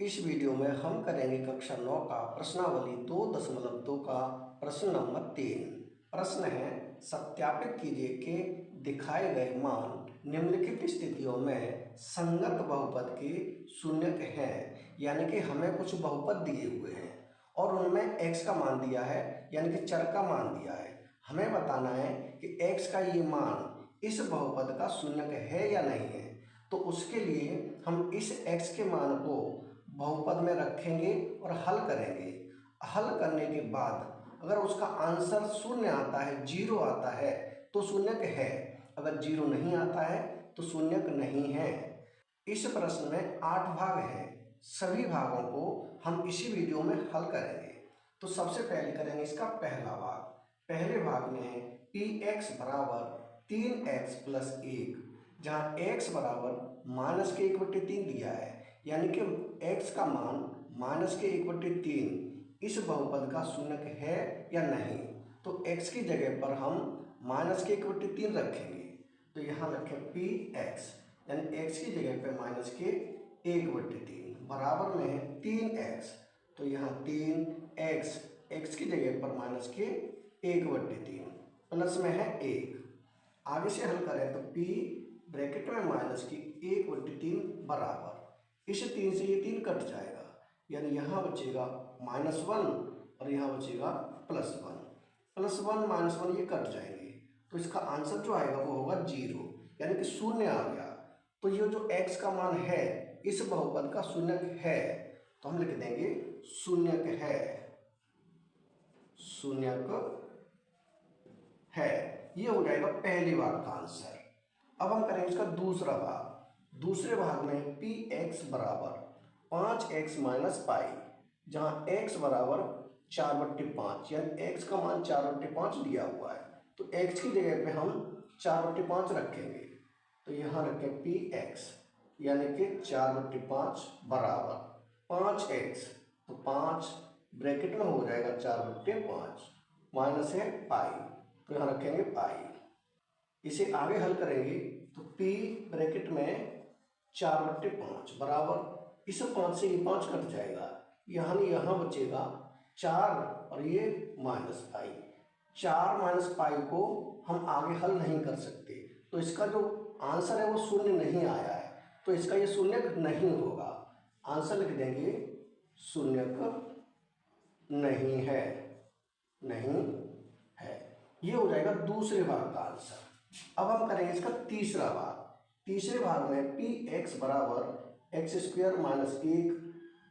इस वीडियो में हम करेंगे कक्षा 9 का प्रश्नावली 2.2 का प्रश्न नंबर 3। प्रश्न है, सत्यापित कीजिए कि दिखाए गए मान निम्नलिखित स्थितियों में संगत बहुपद के शून्यक हैं। यानी कि हमें कुछ बहुपद दिए हुए हैं और उनमें x का मान दिया है, यानी कि चर का मान दिया है। हमें बताना है कि x का ये मान इस बहुपद का शून्यक है या नहीं है। तो उसके लिए हम इस x के मान को बहुपद में रखेंगे और हल करेंगे। हल करने के बाद अगर उसका आंसर शून्य आता है, जीरो आता है, तो शून्यक है। अगर जीरो नहीं आता है तो शून्यक नहीं है। इस प्रश्न में 8 भाग हैं। सभी भागों को हम इसी वीडियो में हल करेंगे। तो सबसे पहले करेंगे इसका पहला भाग। पहले भाग में है px बराबर 3x प्लस 1, जहाँ x बराबर -1/3 दिया है, यानी कि x का मान -1/3 इस बहुपद का शून्यक है या नहीं। तो x की जगह पर हम -1/3 रखेंगे। तो यहाँ रखें px, यानी x की जगह पर -1/3 बराबर में है 3x। तो यहाँ 3x, x की जगह पर -1/3 प्लस में है 1। आगे से हल करें तो p ब्रैकेट में -1/3 बराबर, इस 3 से ये 3 कट जाएगा, यानी यहाँ बचेगा -1 और यहाँ बचेगा +1। +1 -1 ये कट जाएंगे, तो इसका आंसर जो आएगा वो होगा 0, यानी कि शून्य आ गया। तो ये जो x का मान है इस बहुपद का शून्यक है, तो हम लिख देंगे शून्यक है, शून्यक है। ये हो जाएगा पहले भाग का आंसर। अब हम करेंगे इसका दूसरा भाग। दूसरे भाग में px बराबर 5x माइनस पाई, जहाँ x बराबर 4/5, यानी x का मान 4/5 दिया हुआ है। तो x की जगह पे हम 4/5 रखेंगे। तो यहाँ रखें px, यानी कि 4/5 बराबर 5x। तो 5 ब्रैकेट में हो जाएगा 4/5 माइनस है पाई, तो यहाँ रखेंगे पाई। इसे आगे हल करेंगे तो p ब्रैकेट में 4/5 बराबर, इस 5 से ये 5 कट जाएगा, यहाँ बचेगा 4 और ये माइनस पाई। 4 माइनस पाई को हम आगे हल नहीं कर सकते, तो इसका जो आंसर है वो शून्य नहीं आया है, तो इसका ये शून्यक नहीं होगा। आंसर लिख देंगे शून्यक नहीं है, नहीं है। ये हो जाएगा दूसरे भाग का आंसर। अब हम करेंगे इसका तीसरा भाग। तीसरे भाग में px बराबर x² माइनस 1,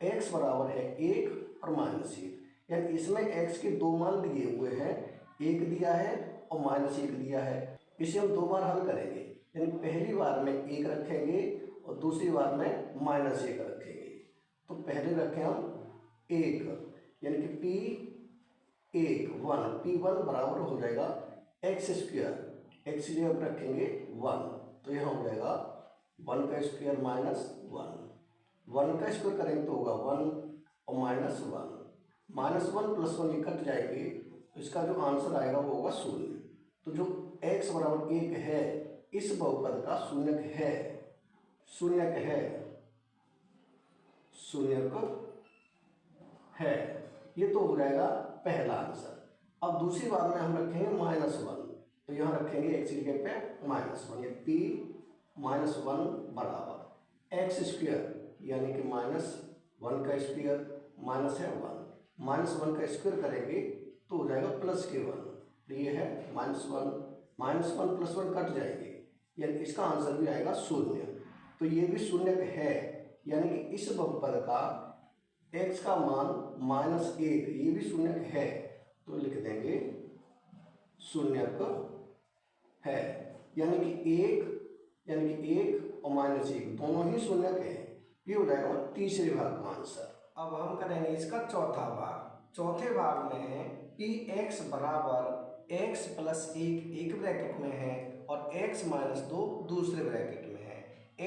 x बराबर है 1 और -1, यानी इसमें x के दो मान दिए हुए हैं, 1 दिया है और -1 दिया है। इसे हम दो बार हल करेंगे, यानी पहली बार में 1 रखेंगे और दूसरी बार में -1 रखेंगे। तो पहले रखें हम 1, यानी कि p1 बराबर हो जाएगा x², x की जगह रखेंगे 1, तो यहाँ हो जाएगा 1 का स्क्वायर -1। 1 का स्क्वायर करेंगे तो होगा 1 और -1, -1 + 1 ये कट जाएंगे, तो इसका जो आंसर आएगा वो होगा 0। तो जो x बराबर 1 है इस बहुपद का शून्यक है, शून्यक है, शून्यक है। ये तो हो जाएगा पहला आंसर। अब दूसरी बार में हम रखेंगे -1, तो यहाँ रखेंगे x की जगह पे -1, ये p -1 बराबर x², यानी कि -1 का स्क्वायर माइनस है 1, -1 का स्क्वायर करेंगे तो हो जाएगा +1। तो ये है -1 + 1 कट जाएंगे, यानी इसका आंसर भी आएगा 0। तो ये भी शून्यक है, यानी कि इस बहुपद का x का मान -1 ये भी शून्यक है, तो लिख देंगे शून्यक है, यानी कि 1 और -1 दोनों ही शून्यक है। ये हो जाएगा तीसरे भाग का आंसर। अब हम करेंगे इसका चौथा भाग। चौथे भाग में है px बराबर x + 1 एक ब्रैकेट में है और x - 2 दूसरे ब्रैकेट में है।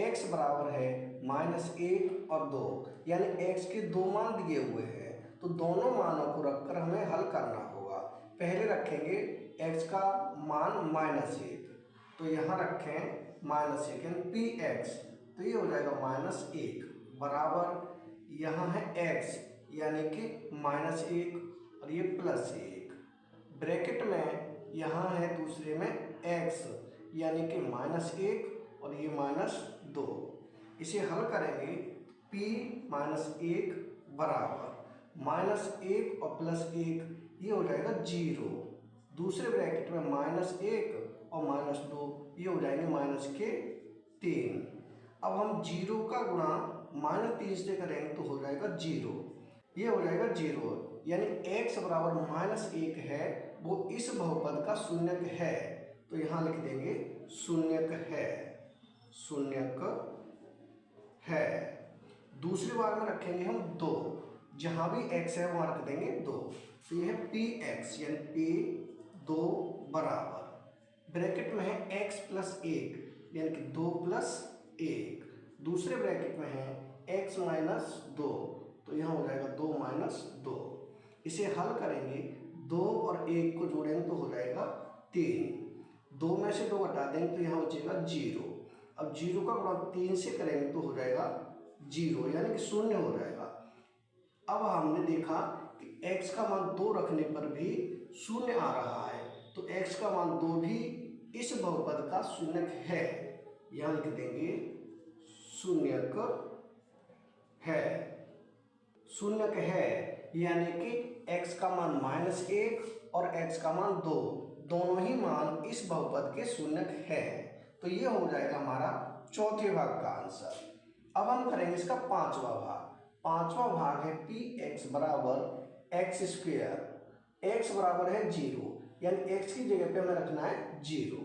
x बराबर है -1 और 2, यानी x के दो मान दिए हुए हैं, तो दोनों मानों को रखकर हमें हल करना होगा। पहले रखेंगे x का मान -1, तो यहाँ रखें -1, यानी px, तो ये हो जाएगा -1 बराबर यहाँ है x यानी कि -1 और ये +1, ब्रैकेट में यहाँ है दूसरे में x यानी कि -1 और ये -2। इसे हल करेंगे p -1 बराबर -1 और +1 ये हो जाएगा 0, दूसरे ब्रैकेट में -1 और -2 ये हो जाएंगे -3। अब हम 0 का गुणा -3 से करेंगे तो हो जाएगा 0, ये हो जाएगा 0, यानी x बराबर -1 है वो इस बहुपद का शून्यक है। तो यहाँ लिख देंगे शून्यक है, शून्यक है। दूसरी बार में रखेंगे हम 2, जहाँ भी x है वहाँ रख देंगे 2। तो ये है px यानी p 2 बराबर ब्रैकेट में है x + 1 यानी कि 2 + 1, दूसरे ब्रैकेट में है x - 2 तो यहाँ हो जाएगा 2 - 2। इसे हल करेंगे, 2 और 1 को जोड़ेंगे तो हो जाएगा 3, 2 में से 2 हटा देंगे तो यहाँ बचेगा 0। अब 0 का गुणा 3 से करेंगे तो हो जाएगा 0 यानी कि 0 हो जाएगा। अब हमने देखा कि x का मान 2 रखने पर भी 0 आ रहा है, तो x का मान 2 भी इस बहुपद का शून्यक है। यहाँ लिख देंगे शून्यक है, शून्यक है यानी कि x का मान -1 और x का मान 2 दोनों ही मान इस बहुपद के शून्यक है। तो ये हो जाएगा हमारा चौथे भाग का आंसर। अब हम करेंगे इसका पांचवा भाग। पांचवा भाग है px बराबर x², x बराबर है 0 यानी x की जगह पे हमें रखना है 0।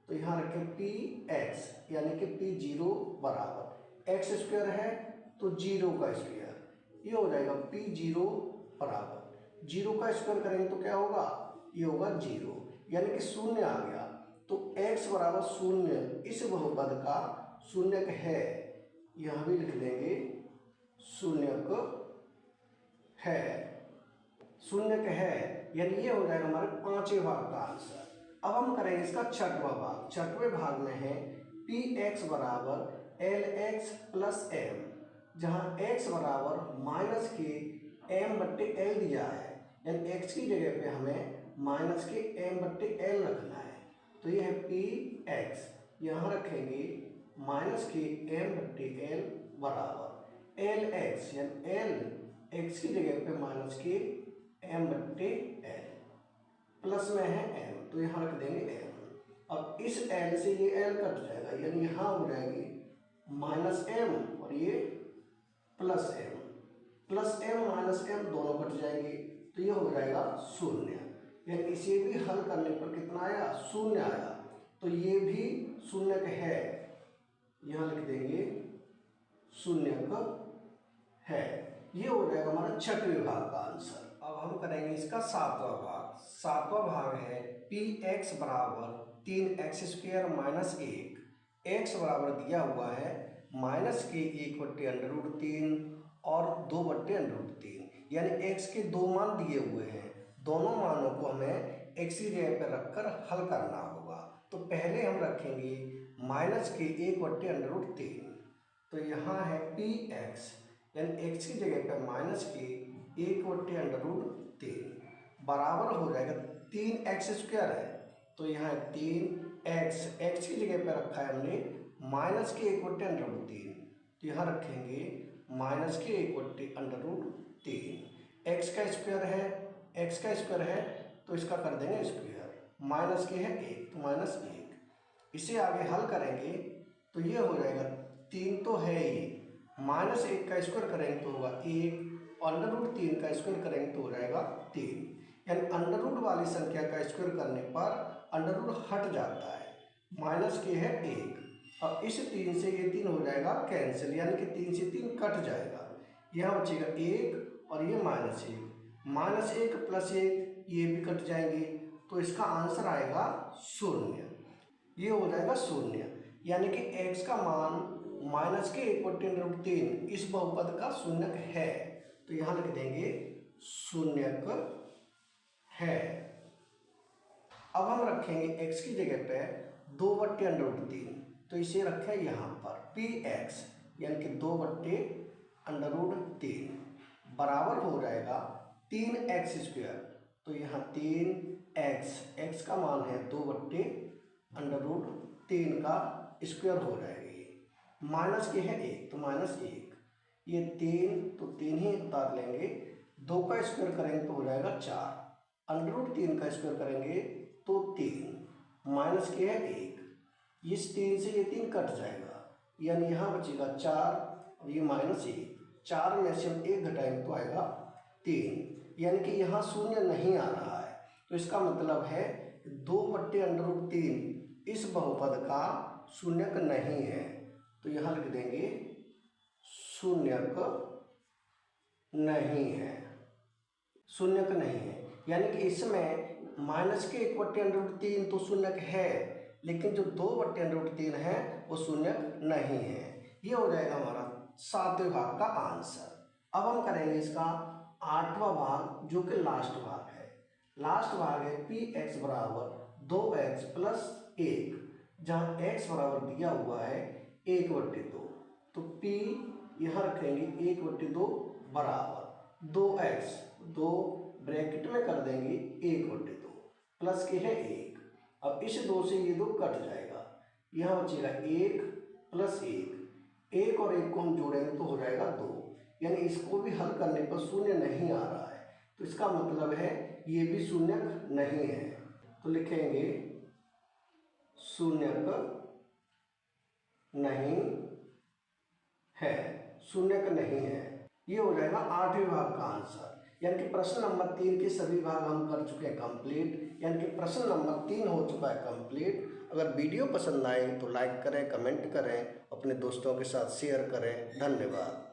तो यहाँ रखें px यानी कि p0 बराबर x² है तो 0 का स्क्वायर, ये हो जाएगा p0 बराबर 0 का स्क्वायर करेंगे तो क्या होगा, ये होगा 0 यानी कि 0 आ गया। तो x बराबर 0 इस बहुपद का शून्यक है, यहाँ भी लिख देंगे शून्यक है, शून्यक है यानी ये हो जाएगा हमारे पांचवें भाग का आंसर। अब हम करेंगे इसका छठवां भाग। छठवें भाग में है px बराबर lx + m, जहाँ x बराबर -m/l दिया है यानी x की जगह पे हमें -m/l रखना है। तो ये है px, यहाँ रखेंगे -m/l बराबर lx यानी l x की जगह पे -m/l, प्लस में है m तो यहाँ रख देंगे m। अब इस l से ये l कट जाएगा यानी यहाँ हो जाएगी -m और ये +m, +m दोनों कट जाएंगे तो ये हो जाएगा 0, यानी इसे भी हल करने पर कितना आया, 0 आया। तो ये भी शून्यक है, यहाँ लिख देंगे शून्यक है। ये हो जाएगा हमारा छठवें भाग का आंसर। अब हम करेंगे इसका सातवां भाग। सातवां भाग है px बराबर 3x² - 1, x बराबर दिया हुआ है -1/√3 और 2/√3, यानी x के दो मान दिए हुए हैं, दोनों मानों को हमें x की जगह पर रखकर हल करना होगा। तो पहले हम रखेंगे -1/√3, तो यहाँ है px यानी x की जगह पर -1/√3 बराबर हो जाएगा 3x² है, तो यहाँ 3x, x की जगह पर रखा है हमने -1/√3, तो यहाँ रखेंगे -1/√3। x का स्क्वायर है, x का स्क्वायर है तो इसका कर देंगे स्क्वायर, माइनस के है 1 तो -1। इसे आगे हल करेंगे तो ये हो जाएगा 3 तो है ही, -1 का स्क्वायर करेंगे तो होगा 1 और √3 का स्क्वायर करेंगे तो हो जाएगा 3, यानी अंडर वाली संख्या का स्क्वायर करने पर अंडर हट जाता है, माइनस के है 1 और इस 3 से ये 3 हो जाएगा कैंसिल, यानी कि 3 से 3 कट जाएगा, यहाँ बचेगा 1 और ये -1 +1 ये भी कट जाएंगे, तो इसका आंसर आएगा 0, ये हो जाएगा 0, यानी कि x का मान -1/√3 इस बहुपद का शून्यक है, तो यहाँ लिख देंगे शून्यक है। अब हम रखेंगे x की जगह पे 2/√3, तो इसे रखें यहाँ पर px यानी कि 2/√3, √3 बराबर हो जाएगा 3x²। तो यहाँ 3x का मान है 2/√3 का स्क्वायर हो जाएगी। माइनस के है 1 तो -1, ये 3 तो 3 ही उतार लेंगे, 2 का स्क्वायर करेंगे तो हो जाएगा 4, √3 का स्क्वायर करेंगे तो 3, माइनस के है 1, इस 3 से ये 3 कट जाएगा, यानी यहाँ बचेगा 4 और ये -1, 4 में से हम 1 घटाएंगे तो आएगा 3, यानी कि यहाँ शून्य नहीं आ रहा है। तो इसका मतलब है 2/√3 इस बहुपद का शून्यक नहीं है। तो यहाँ लिख देंगे शून्यक नहीं है, शून्यक नहीं है, यानी कि इसमें माइनस के 1/√3 तो शून्यक है, लेकिन जो 2/√3 है वो शून्यक नहीं है। ये हो जाएगा हमारा 7वें भाग का आंसर। अब हम करेंगे इसका 8वां भाग, जो कि लास्ट भाग है। लास्ट भाग है px = 2x + 1, जहाँ x बराबर दिया हुआ है 1/2। तो p यहाँ रखेंगे 1/2 बराबर 2x, 2 ब्रैकेट में कर देंगे 1/2 प्लस के है 1। अब इस 2 से ये 2 कट जाएगा, यहाँ बचेगा 1 + 1 और 1 को हम जोड़ेंगे तो हो जाएगा 2, यानी इसको भी हल करने पर शून्य नहीं आ रहा है। तो इसका मतलब है ये भी शून्यक नहीं है। तो लिखेंगे शून्यक नहीं है, शून्यक नहीं है। ये हो जाएगा 8वें भाग का आंसर। यानी कि प्रश्न नंबर 3 के सभी भाग हम कर चुके हैं कंप्लीट, यानी कि प्रश्न नंबर 3 हो चुका है कंप्लीट। अगर वीडियो पसंद आए तो लाइक करें, कमेंट करें, अपने दोस्तों के साथ शेयर करें। धन्यवाद।